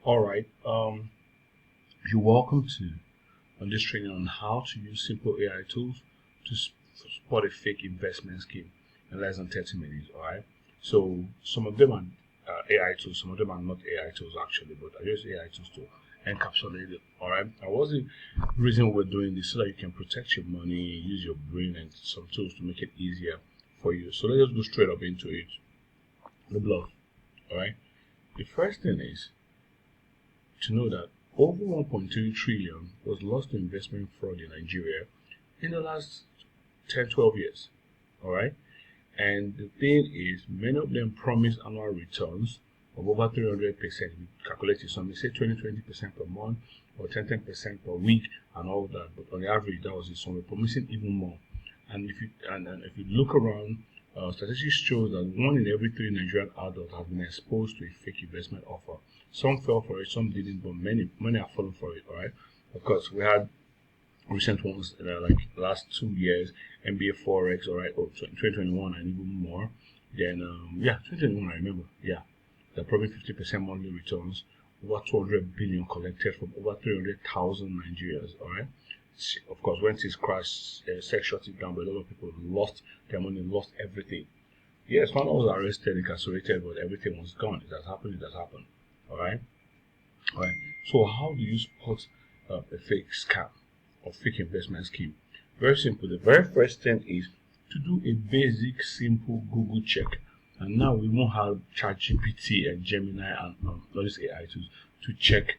All right. You're welcome to on this training on how to use simple AI tools to spot a fake investment scheme in less than 30 minutes. All right. So some of them are AI tools, some of them are not AI tools actually, but I use AI tools to encapsulate it. All right. And what's the reason we're doing this? So that you can protect your money, use your brain, and some tools to make it easier for you. So let's just go straight up into it. The blog. All right. The first thing is to know that over 1.3 trillion was lost to investment fraud in Nigeria in the last 10-12 years. All right. And the thing is, many of them promise annual returns of over 300%. We calculate it, some may say 20% per month or 10% per week and all that. But on the average, that was it. Some were promising even more. And if you look around, statistics show that 1 in every 3 Nigerian adults have been exposed to a fake investment offer. Some fell for it, some didn't, but many have fallen for it. All right. Of course, we had recent ones like last 2 years, NBA Forex, all right, 2021 and even more. Then 2021 I remember, they're probably 50% monthly returns, over 200 billion collected from over 300,000 Nigerians, all right. Of course, when things crashed, SEC shut it down, but a lot of people lost their money, lost everything. Yes, one was arrested, incarcerated, but everything was gone. It has happened. All right. So how do you spot a fake scam or fake investment scheme? Very simple. The very first thing is to do a basic, simple Google check. And now we won't have ChatGPT and Gemini and all these AI tools to check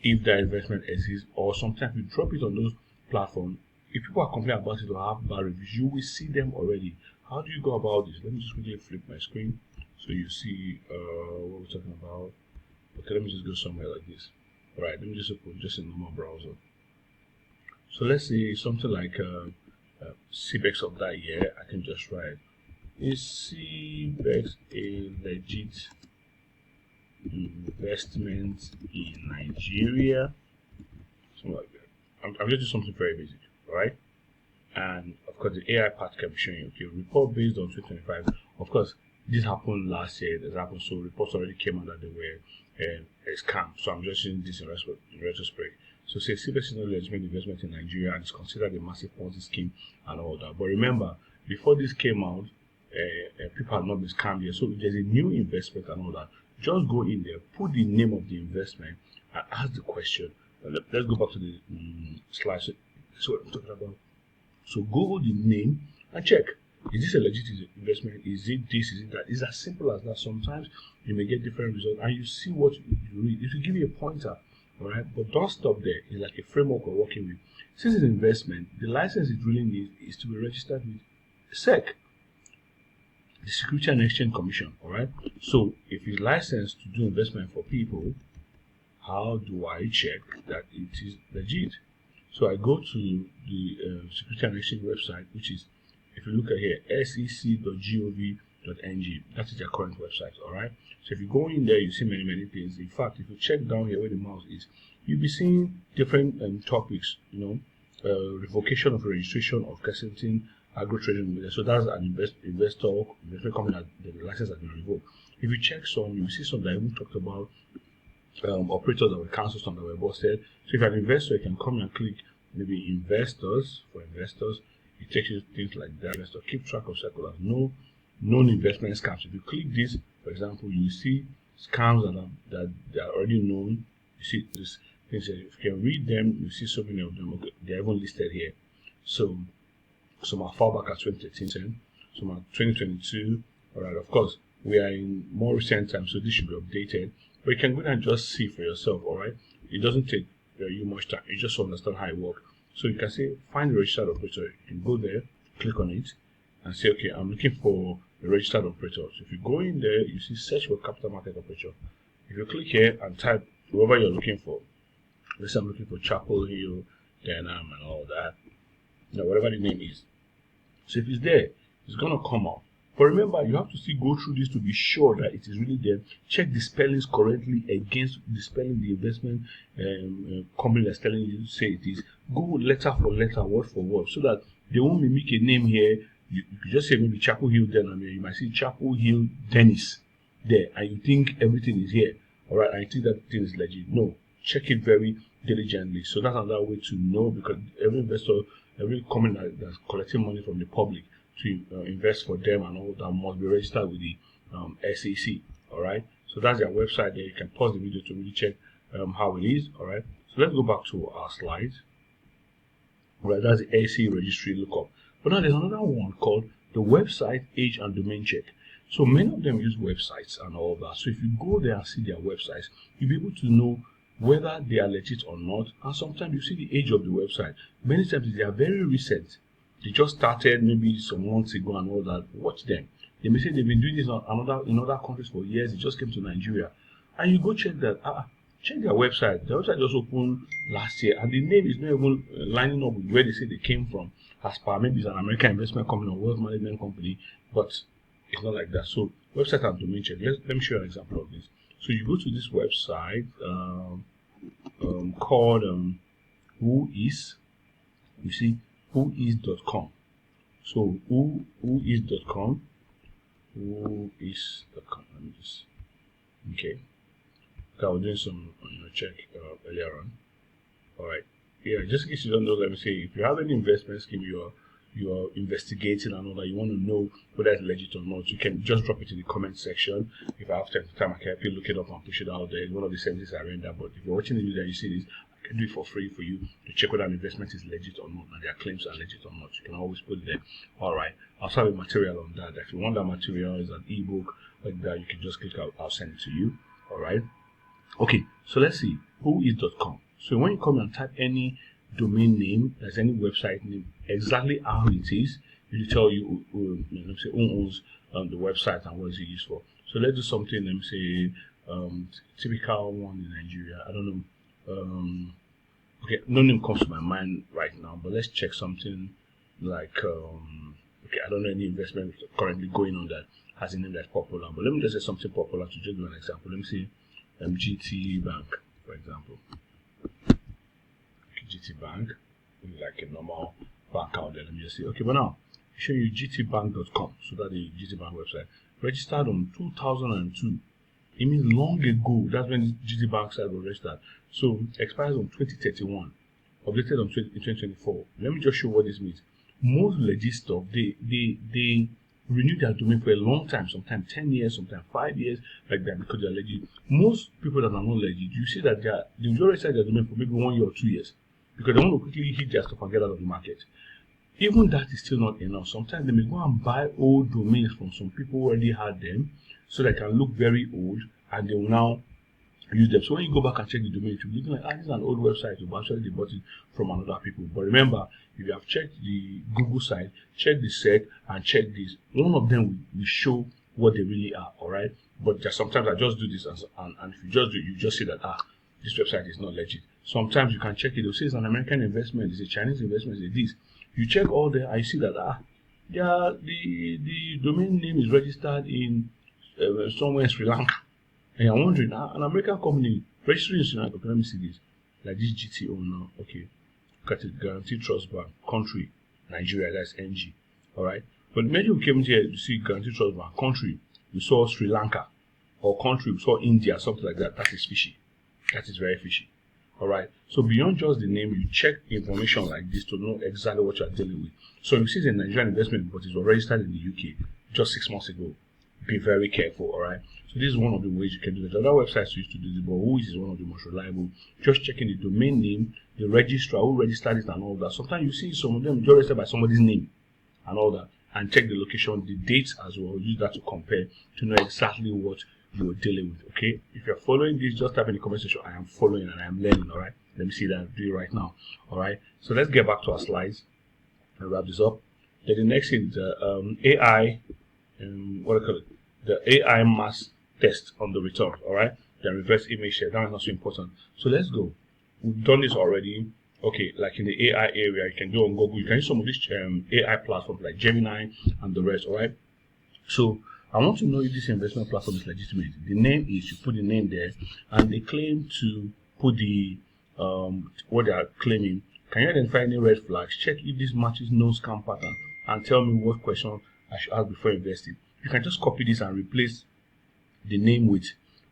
if that investment exists, or sometimes you drop it on those platforms. If people are complaining about it or have bad reviews, you will see them already. How do you go about this? Let me just quickly flip my screen so you see what we're talking about. Okay, let me just go somewhere like this. All right, let me just open just a normal browser. So let's say something like CBEX of that year. I can just write, is CBEX a legit investment in Nigeria? Something like that. I'm just doing something very basic, right? And of course, the AI part can be showing you, okay, report based on 2025. Of course, this happened last year. This happened, so reports already came out that they were a scam. So I'm just using this in retrospect. So say CBEX is not legitimate investment in Nigeria and it's considered a massive Ponzi scheme and all that. But remember, before this came out, people had not been scammed yet. So if there's a new investment and all that, just go in there, put the name of the investment, and ask the question. Let's go back to the slide. So what I'm talking about. So Google the name and check. Is this a legit investment? Is it this? Is it that? It's as simple as that. Sometimes you may get different results and you see what you read. It will give you a pointer, all right? But don't stop there. It's like a framework we're working with. Since it's investment, the license it really needs is to be registered with SEC, the Security and Exchange Commission, all right? So if it's licensed to do investment for people, how do I check that it is legit? So I go to the Security and Exchange website, which is, if you look at here, sec.gov.ng. That is their current website, all right? So if you go in there, you see many things. In fact, if you check down here where the mouse is, you'll be seeing different topics, revocation of registration of Kensington Agro Trading. So that's an investment company that the license has been revoked. If you check some, you see some that I even talked about operators that were cancelled, some that were busted. So if you're an investor, you can come and click maybe investors for investors. It takes you to things like that. Investor, keep track of circulars, no known investment scams. If you click this, for example, you see scams that are already known. You see this things. If you can read them, you see so many of them. Okay, they're even listed here. So some are far back at 2013, some are 2022. All right, of course, we are in more recent times, so this should be updated. But you can go and just see for yourself. All right, it doesn't take you much time. You just understand how it works. So you can say find the registered operator. You can go there, click on it, and say, okay, I'm looking for a registered operator. So if you go in there, you see search for capital market operator. If you click here and type whoever you're looking for, let's say I'm looking for Chapel Hill, Denham, and all that, whatever the name is. So if it's there, it's gonna come out. But remember, you have to still go through this to be sure that it is really there. Check the spellings correctly against the spelling the investment company that's telling you to say it is. Go letter for letter, word for word, so that they won't mimic a name here. You just say maybe Chapel Hill Denham. You might see Chapel Hill Dennis there, and you think everything is here. all right, and you think that thing is legit. No, check it very diligently. So that's another way to know, because every investor, every company that's collecting money from the public to invest for them and all that must be registered with the SEC. All right, so that's their website there. You can pause the video to really check how it is. All right, so let's go back to our slides. All right, that's the SEC Registry Lookup. But now there's another one called the website age and domain check. So many of them use websites and all that. So if you go there and see their websites, you'll be able to know whether they are legit or not. And sometimes you see the age of the website. Many times they are very recent. They just started maybe some months ago and all that. Watch them. They may say they've been doing this in other countries for years. It just came to Nigeria. And you go check that. Check their website. Their website just opened last year, and the name is not even lining up with where they say they came from. As per maybe it's an American investment company or wealth management company, but it's not like that. So website and domain check. Let me show you an example of this. So you go to this website called whois. You see whois.com. So whois.com. Whois.com. Let me just okay. I was doing some check earlier on. All right. Yeah, just in case you don't know, let me say, if you have any investment scheme you are investigating and all that, you want to know whether it's legit or not, you can just drop it in the comment section. If I have time, I can help you look it up and push it out there. It's one of the services I render. But if you're watching the video and you see this, I can do it for free for you to check whether an investment is legit or not and their claims are legit or not. You can always put it there. All right. I also have a material on that. If you want that material, it's an ebook like that, you can just click out. I'll send it to you. All right. Okay, so let's see whois.com. So when you come and type any domain name, there's any website name, exactly how it is, it will tell you who owns the website and what is it used for. So let's do something. Let me say typical one in Nigeria. I don't know. Okay, no name comes to my mind right now, but let's check something like okay, I don't know any investment currently going on that has a name that's popular, but let me just say something popular to just do an example. Let me see. GT Bank, for example. GT Bank is like a normal bank out there. Let me just say, okay, but now I'll show you gtbank.com. So that's the GT Bank website. Registered on 2002. It means long ago. That's when the GT Bank site was registered. So expires on 2031. Updated on 2024. Let me just show what this means. Most legit stuff, they renew their domain for a long time, sometimes 10 years, sometimes 5 years, like that, because they're legit. Most people that are not legit, you see that they will register their domain for maybe 1 year or 2 years, because they want to quickly hit their stuff and get out of the market. Even that is still not enough. Sometimes they may go and buy old domains from some people who already had them, so they can look very old, and they will now use them. So when you go back and check the domain, you'll be looking like, this is an old website, but actually they bought it from another people. But remember, if you have checked the Google site, check the sec, and check this, one of them will show what they really are. All right. But just sometimes I just do this, and if you just do it, you just see that this website is not legit. Sometimes you can check it. They'll say it's an American investment, it's a Chinese investment, it's this. You check all there, I see that the domain name is registered in somewhere in Sri Lanka. And you're wondering, an American company registering in Sri Lanka. Okay, let me see this. Like this GT owner. Okay. Look at it. Guaranteed Trust Bank. Country. Nigeria. That's NG. Alright. But maybe we came here to see Guaranteed Trust Bank. Country. We saw Sri Lanka. Or country. We saw India. Something like that. That is fishy. That is very fishy. Alright. So beyond just the name, you check information like this to know exactly what you are dealing with. So you see it's a Nigerian investment, but it was registered in the UK just 6 months ago. Be very careful, alright? So this is one of the ways you can do it. Other websites used to do this, but whois is one of the most reliable. Just checking the domain name, the registrar, who registered it and all that. Sometimes you see some of them just registered by somebody's name and all that. And check the location, the dates as well. Use that to compare to know exactly what you're dealing with, okay? If you're following this, just type in the comment section, I am following and I am learning, alright? Let me see that I'll do it right now, alright? So let's get back to our slides and wrap this up. Then the next thing is AI, what do I call it? The AI Math Test on the return, alright? Then reverse image share, that is not so important. So let's go. We've done this already. Okay, like in the AI area, you can go on Google, you can use some of these AI platforms like Gemini and the rest, alright? So I want to know if this investment platform is legitimate. The name is, you put the name there, and they claim to put the what they are claiming. Can you identify any red flags? Check if this matches no scam pattern, and tell me what question I should ask before investing. You can just copy this and replace the name with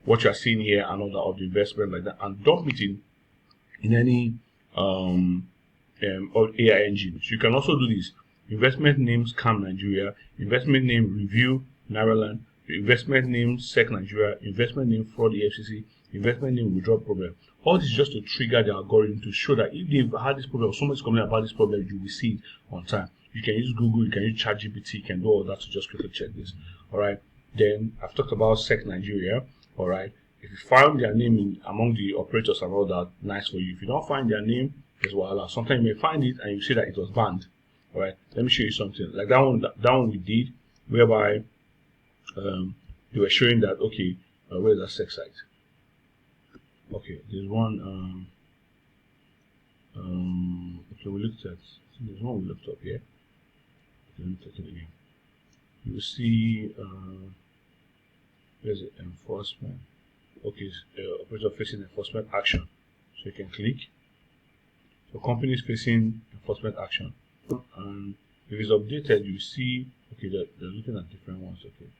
what you are seeing here and all that of the investment like that, and dump it in any or AI engine. So you can also do this. Investment name Scam Nigeria, investment name Review Nairaland, investment name Sec Nigeria, investment name Fraud EFCC, investment name Withdrawal Problem. All this is just to trigger the algorithm to show that if they've had this problem or someone's complaining about this problem, you will see it on time. You can use Google, you can use ChatGPT, you can do all that to just quickly check this. Alright. Then I've talked about Sec Nigeria. Alright. If you find their name among the operators and all that, nice for you. If you don't find their name, there's voila. Sometimes you may find it and you see that it was banned. Alright, let me show you something like that one we did, whereby they were showing that, okay, where's that sex site? Okay, there's one okay, we looked at, there's one we looked up here. Let me take it again. You will see there's enforcement. Okay, operator facing enforcement action. So you can click. So companies facing enforcement action. And if it's updated, you see, okay, they're looking at different ones. Okay,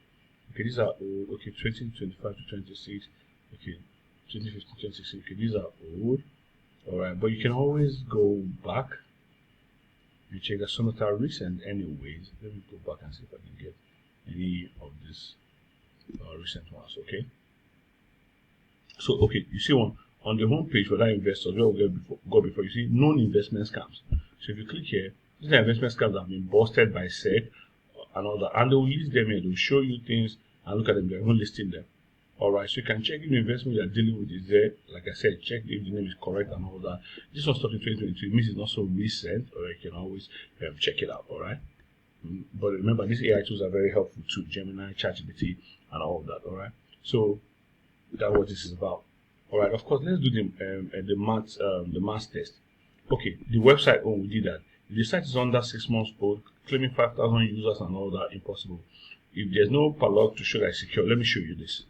these are old. Okay, 2025 to 26. Okay, 2015, 2016. Okay, these are old. Alright, but you can always go back and check that some of that are recent anyways. Let me go back and see if I can get any of these recent ones. Okay, so okay, you see one on the home page for that investors where we go before, you see known investment scams. So if you click here, these are investment scams that have been busted by SEC and all that, and they will list them here. They'll show you things and look at them. They're even listing them. Alright, so you can check if the investment you're dealing with is there. Like I said, check if the name is correct and all that. This one started in 2022. It means it's not so recent, or you can always check it out. Alright, but remember, these AI tools are very helpful too. Gemini, ChatGPT, and all that. Alright, so that's what this is about. Alright, of course, let's do the math test. Okay, the website, we did that. If the site is under 6 months old, claiming 5,000 users and all that, impossible. If there's no padlock to show that it's secure, let me show you this.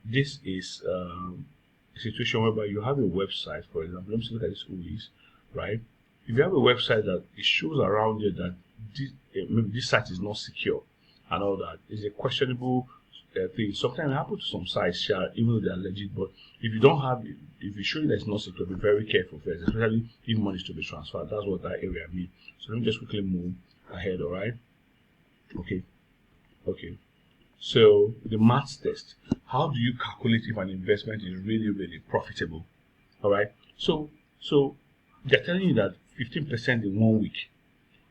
This is a situation whereby you have a website, for example. Let me look at this OEs, right? If you have a website that it shows around here that maybe this site is not secure and all that, is a questionable thing. Sometimes it happens to some sites, even though they are legit, but if you don't have, if you show you that it's not secure, be very careful first, especially if money is to be transferred. That's what that area means. So let me just quickly move ahead. All right. Okay. So the math test. How do you calculate if an investment is really profitable? All right. So they're telling you that 15% in 1 week.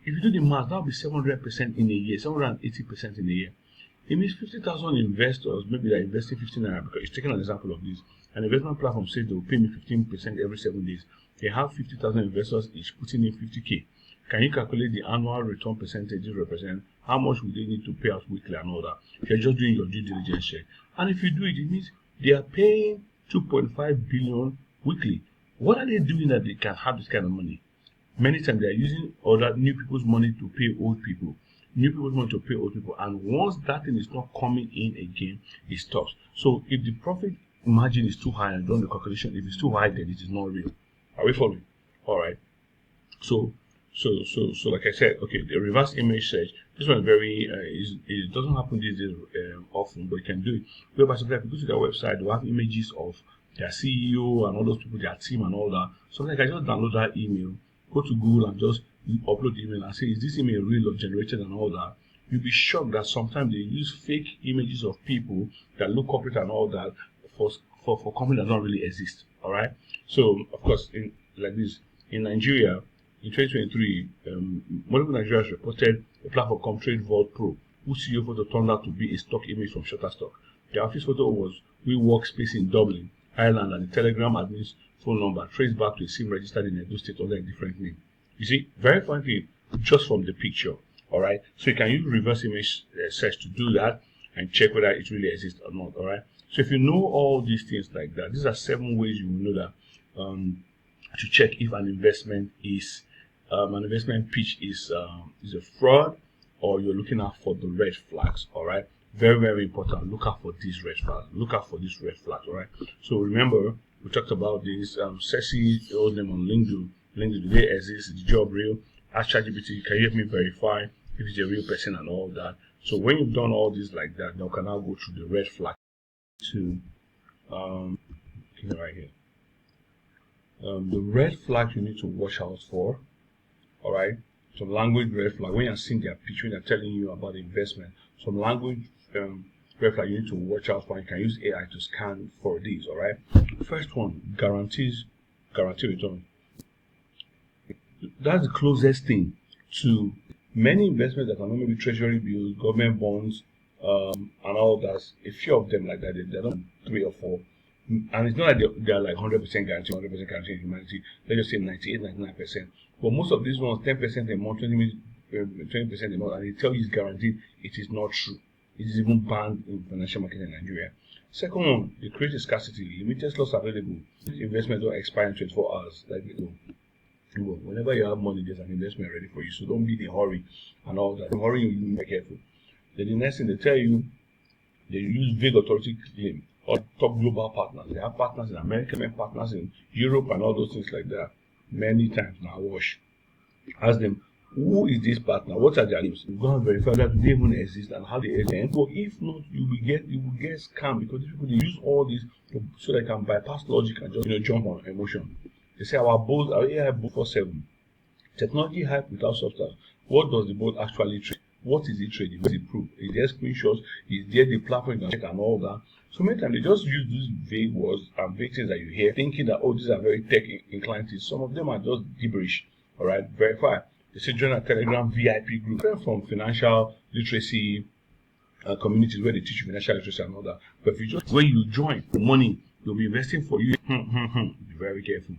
If you do the math, that'll be 700% in a year, 780% in a year. It means 50,000 investors, maybe they're investing 15 naira, because it's taking an example of this. An investment platform says they will pay me 15% every 7 days. They have 50,000 investors each putting in 50k. Can you calculate the annual return percentages represent? How much will they need to pay out weekly and all that? If you're just doing your due diligence check. And if you do it, it means they are paying 2.5 billion weekly. What are they doing that they can have this kind of money? Many times they are using other new people's money to pay old people. New people want to pay old people, and once that thing is not coming in again, it stops. So if the profit margin is too high and done the calculation, if it's too high, then it is not real. Are we following? All right. So like I said, okay, the reverse image search. This one is very it doesn't happen these days often, but you can do it. Whereby sometimes if you go to their website, they have images of their CEO and all those people, their team and all that. Sometimes I just download that email, go to Google and just upload the email and say, is this email real or generated and all that? You'll be shocked that sometimes they use fake images of people that look corporate and all that for companies that don't really exist. All right. So of course, in Nigeria, in 2023, multiple Nigerians reported a platform called Trade Vault Pro, whose CEO photo turned out to be a stock image from Shutterstock. The office photo was WeWorkspace in Dublin, Ireland, and the Telegram admin's phone number traced back to a SIM registered in Edo State under a different name. You see, very funny, just from the picture. All right, so you can use reverse image search to do that and check whether it really exists or not. All right, so if you know all these things like that, these are 7 ways you will know that to check if an investment is an investment pitch is a fraud, or you're looking out for the red flags. All right, very important. Look out for these red flags. Look out for these red flags. All right. So remember, we talked about this sexy old name on LinkedIn. LinkedIn, do they exist? Is the job real? Ask ChatGPT, can you help me verify if it's a real person and all that? So when you've done all this like that, now can now go through the red flag to right here. The red flag you need to watch out for. All right. Some language red flag when you're seeing their pitch, when they're telling you about the investment. Some language red flag you need to watch out for. You can use AI to scan for these. All right. First one, guarantee return. That's the closest thing to many investments that are normally treasury bills, government bonds, and all that. A few of them like that, they're not 3 or 4. And it's not like they're like 100% guarantee, 100% guarantee in humanity. Let's just say 98, 99%. But most of these ones, 10% a month, 20% a month, and they tell you it's guaranteed. It is not true. It is even banned in financial market in Nigeria. Second one, they create a scarcity. Limited slots available. Investment don't expire in 24 hours. Like we go. Well, whenever you have money, there's an investment ready for you. So don't be in a hurry and all that. In a hurry, you be careful. Then the next thing they tell you, they use vague authority claim or top global partners. They have partners in America, partners in Europe, and all those things like that. Many times now, ask them, who is this partner? What are their names? You go and verify that they even exist and how they exist. But if not, you will get scammed because these people they use all this so they can bypass logic and just jump on emotion. They say our AI board for 7. Technology hype without substance. What does the board actually trade? What is it trading? What is it proof? Is there screenshots? Is there the platform you can check and all that? So many times they just use these vague words and vague things that you hear, thinking that these are very tech inclined things. Some of them are just gibberish. All right, verify. They say join a Telegram VIP group from financial literacy communities where they teach you financial literacy and all that. But if you just when you join, the money they'll be investing for you. Be very careful.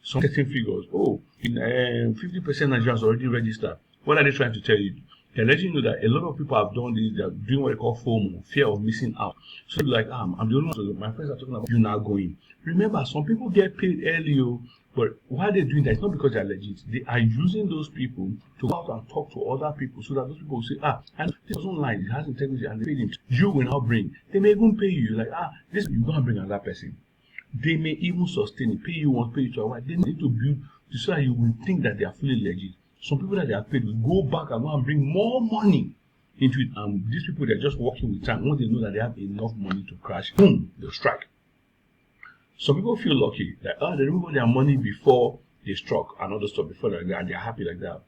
Some certain figures. 50% Nigerians already registered. What are they trying to tell you? They're letting you know that a lot of people have done this. They're doing what they call FOMO, fear of missing out. So like, I'm the only one. My friends are talking about you now going. Remember, some people get paid early, but why they're doing that? It's not because they're legit. They are using those people to go out and talk to other people so that those people will say, and this was online, it has integrity, and they paid him. You will now bring. They may even pay you like, this you're gonna bring another person. They may even sustain it, pay you once, pay you twice. They need to build so that you will think that they are fully legit. Some people that they are paid will go back and go and bring more money into it. And these people, they're just working with time. Once they know that they have enough money to crash, boom, they'll strike. Some people feel lucky that they remove their money before they struck and other stuff before that, and they're happy like that.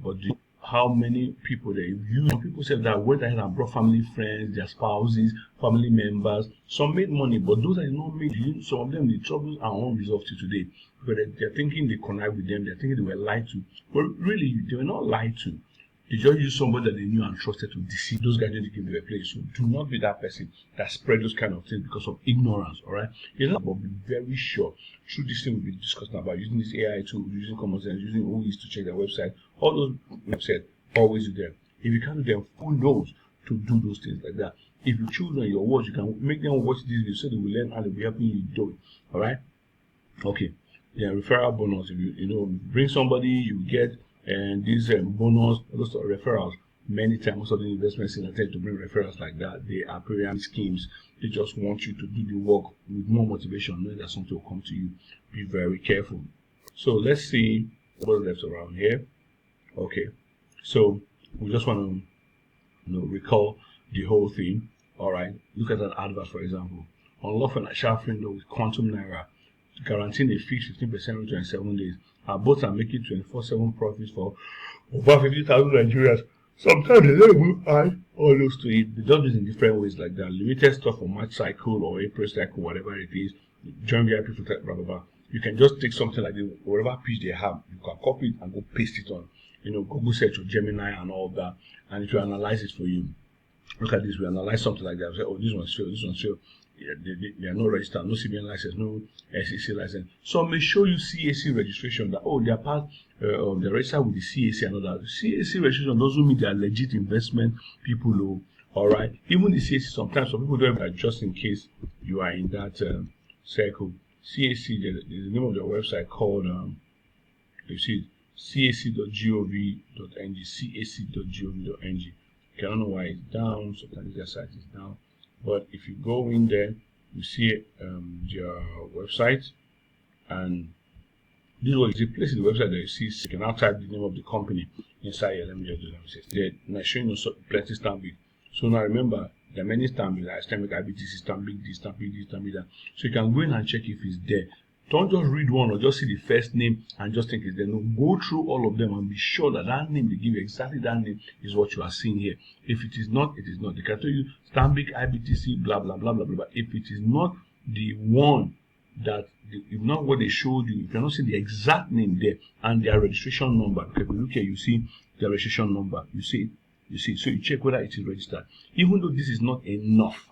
But how many people they use? Some people said that went ahead and brought family, friends, their spouses, family members. Some made money, but those that did not make, some of them the troubles are unresolved till today. Because they're thinking they connived with them, they're thinking they were lied to. But really, they were not lied to. They just used somebody that they knew and trusted to deceive. Those guys didn't give you a place. So do not be that person that spread those kind of things because of ignorance, all right? It's not about being very sure. Through this thing we'll be discussing about using this AI tool, using common sense, using OEs to check their website. All those websites, always do them. If you can't do them, who knows to do those things like that? If you choose on your watch, you can make them watch this video so they will learn how to be helping you do it, all right? Okay. Yeah, referral bonus. If you bring somebody, you get and this bonus, those referrals. Many times, most of the investments in attempt to bring referrals like that, they are pyramid schemes. They just want you to do the work with more motivation, knowing that something will come to you. Be very careful. So let's see what's left around here. Okay, so we just want to recall the whole thing. All right, look at an advert, for example. Unlawful financial framework with Quantum Naira, guaranteeing a fixed 15% return in 7 days. Our bots are making 24/7 profits for over 50,000 Nigerians. Sometimes they don't even add all those to it. They just do it in different ways like that. Limited stuff for March cycle or April cycle, whatever it is. Join VIP for blah blah blah. You can just take something like this, whatever pitch they have, you can copy it and go paste it on, Google search or Gemini and all that, and it will analyze it for you. Look at this, we analyze something like that. We say, this one's failed, this one's failed. They are not registered, no CBN license, no SEC license. So may show you CAC registration that they are part of the register with the CAC and all that. CAC registration doesn't mean they are legit investment people. All right, even the CAC sometimes some people don't have just in case you are in that circle. CAC, there's the name of their website called you see cac.gov.ng, cac.gov.ng. I don't know why it's down. Sometimes their site is down. But if you go in there, you see their website, and this was the place in the website that you see. You can now type the name of the company inside here. Let me say, they're showing you plenty stamp it. So now remember, There are many stamps like Islamic IBTC, stamping this, stamping this, stamping that. So you can go in and check if it's there. Don't just read one or just see the first name and just think it's there. No, go through all of them and be sure that that name they give you, exactly that name is what you are seeing here. If it is not, it is not. They can tell you Stanbic IBTC, blah blah blah blah blah. But if it is not the one that, if not what they showed you, you cannot see the exact name there and their registration number. Because if you look here, you see their registration number. You see it. So you check whether it is registered. Even though this is not enough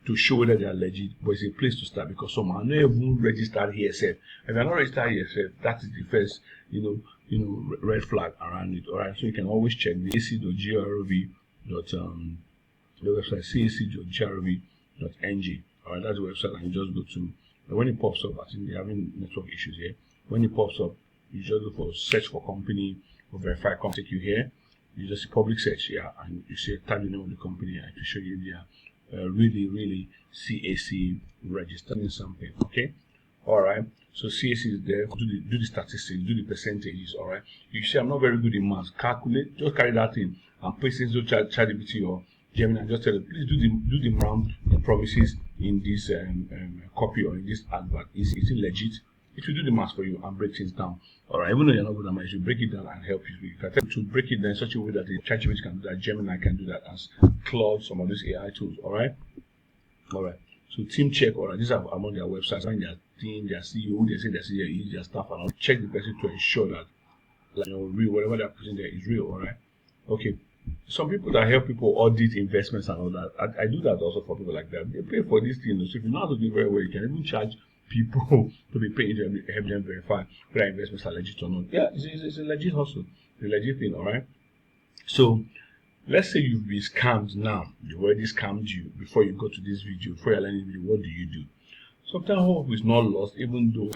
to show whether they are legit, but it's a place to start, because some are not even registered here. If you're not registered here, that is the first, red flag around it. All right, so you can always check the ac.gov. The website cac.gov.ng. All right, that's the website, and you just go to. When it pops up, I think they're having network issues here. When it pops up, you just go for search for company or verify company. Take you here. You just see public search here, and you see type the name of the company, and to show you their really CAC registered in something. Okay, all right. So CAC is there. Do the statistics, do the percentages. All right. You see, I'm not very good in maths. Calculate. Just carry that in and paste it into ChatGPT or Gemini. Just tell it, please do the amount it promises in this copy or in this advert. Is it legit? It will do the math for you and break things down. Alright, even though you're not good at math, it will break it down and help you. You can tell to break it down in such a way that the ChatGPT can do that, Gemini can do that, as Claude, some of these AI tools. Alright. So team check. Alright, these are among their websites, and their team, their CEO, who they say their CEO is, their staff, and all. Check the person to ensure that, real, whatever they're putting there is real. Alright. Okay. Some people that help people audit investments and all that, I do that also for people like that. They pay for these things. So if you know how to do it very well, you can even charge people to be paid to help them verify whether investments are legit or not. Yeah, it's a legit hustle, a legit thing. All right. So let's say you've been scammed now. They've already scammed you before you go to this video. Before you're learning video, what do you do? Sometimes hope is not lost, even though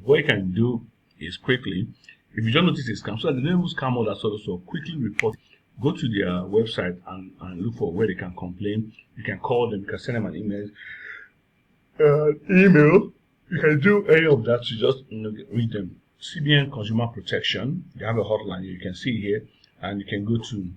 what you can do is quickly, if you don't notice a scam, so that they don't even scam all that sort of stuff, quickly report. Go to their website and look for where they can complain. You can call them, you can send them an email. You can do any of that to just read them. CBN Consumer Protection, they have a hotline you can see here, and you can go to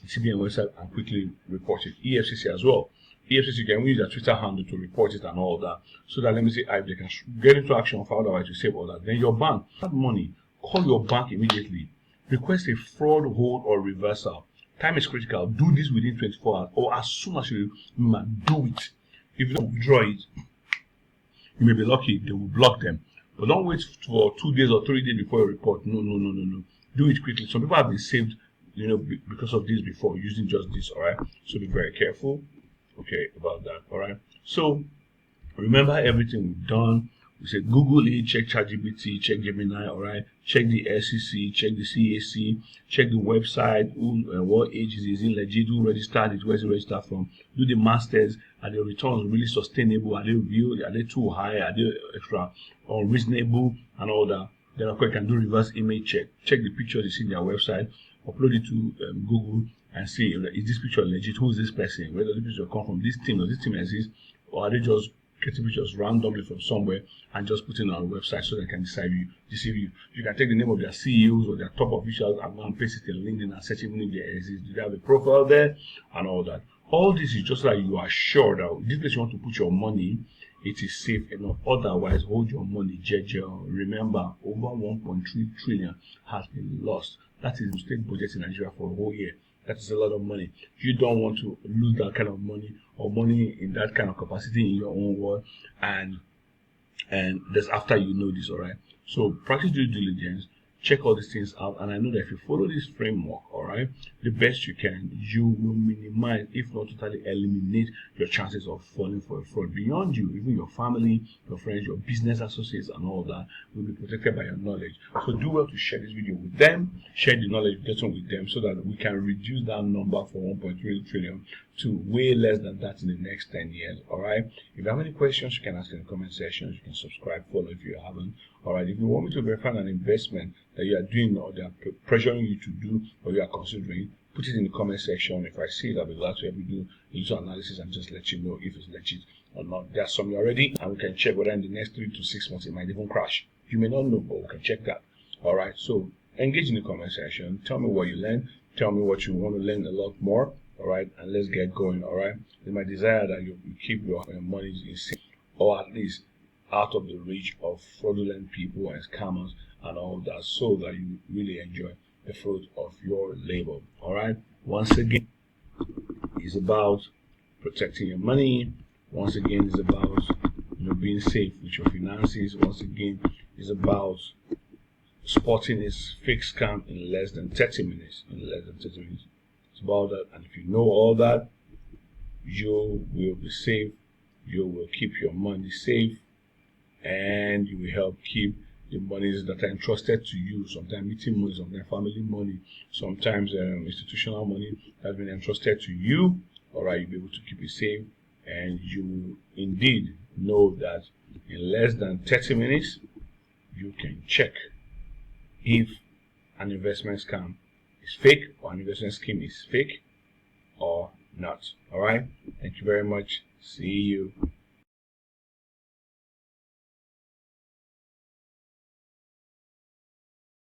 the CBN website and quickly report it. EFCC as well. EFCC can use their Twitter handle to report it and all that, so that, let me see, if they can get into action for otherwise to save all that. Then your bank, that money, call your bank immediately. Request a fraud, hold, or reversal. Time is critical. Do this within 24 hours, or as soon as you remember, do it. If you don't withdraw it, you may be lucky, they will block them. But don't wait for 2 days or 3 days before you report. No. Do it quickly. Some people have been saved, because of this before, using just this, all right? So be very careful, okay, about that, all right? So remember everything we've done. We said Google it, check ChatGPT, check Gemini, all right? Check the SEC, check the CAC, check the website, what age is it legit, who registered it, where's it registered from, do the masters, are the returns really sustainable, are they real, are they too high, are they extra unreasonable, and all that. Then of course you can do reverse image check the pictures you see in their website, upload it to Google and see, is this picture legit, who is this person, where does this picture come from, this team, does this team exist, or are they just getting pictures randomly from somewhere and just putting it on a website so they can deceive you. You can take the name of their CEOs or their top officials and go and paste it in LinkedIn and search even if they exist. Do they have a profile there and all that? All this is just like you are sure that this place you want to put your money, it is safe enough. Otherwise, hold your money, JJ. Remember, over 1.3 trillion has been lost. That is the state budget in Nigeria for a whole year. That is a lot of money. You don't want to lose that kind of money or money in that kind of capacity in your own world, and that's after you know this, all right? So practice due diligence, check all these things out, and I know that if you follow this framework, all right, the best you can, you will minimize, if not totally eliminate, your chances of falling for a fraud. Beyond you, even your family, your friends, your business associates, and all that will be protected by your knowledge. So do well to share this video with them, share the knowledge getting with them, so that we can reduce that number from 1.3 trillion to way less than that in the next 10 years. All right. If you have any questions, you can ask in the comment section. You can subscribe, follow if you haven't. All right. If you want me to verify an investment that you are doing or they are pressuring you to do or you are considering, put it in the comment section. If I see it, I'll be glad to help you do a little analysis and just let you know if it's legit or not. There's some already, and we can check whether in the next 3 to 6 months it might even crash. You may not know, but we can check that. All right. So engage in the comment section. Tell me what you learned. Tell me what you want to learn a lot more. all right, and let's get going, all right. It's my desire that you keep your money in safe, or at least out of the reach of fraudulent people and scammers and all that, so that you really enjoy the fruit of your labor, all right. Once again, it's about protecting your money. Once again, it's about being safe with your finances. Once again, it's about spotting a fake scam in less than 30 minutes. It's about that, and if you know all that, you will be safe. You will keep your money safe, and you will help keep the monies that are entrusted to you. Sometimes meeting money, sometimes family money, sometimes institutional money that's been entrusted to you. All right, you'll be able to keep it safe, and you indeed know that in less than 30 minutes you can check if an investment scam is fake, or an investment scheme is fake or not. All right, thank you very much. See you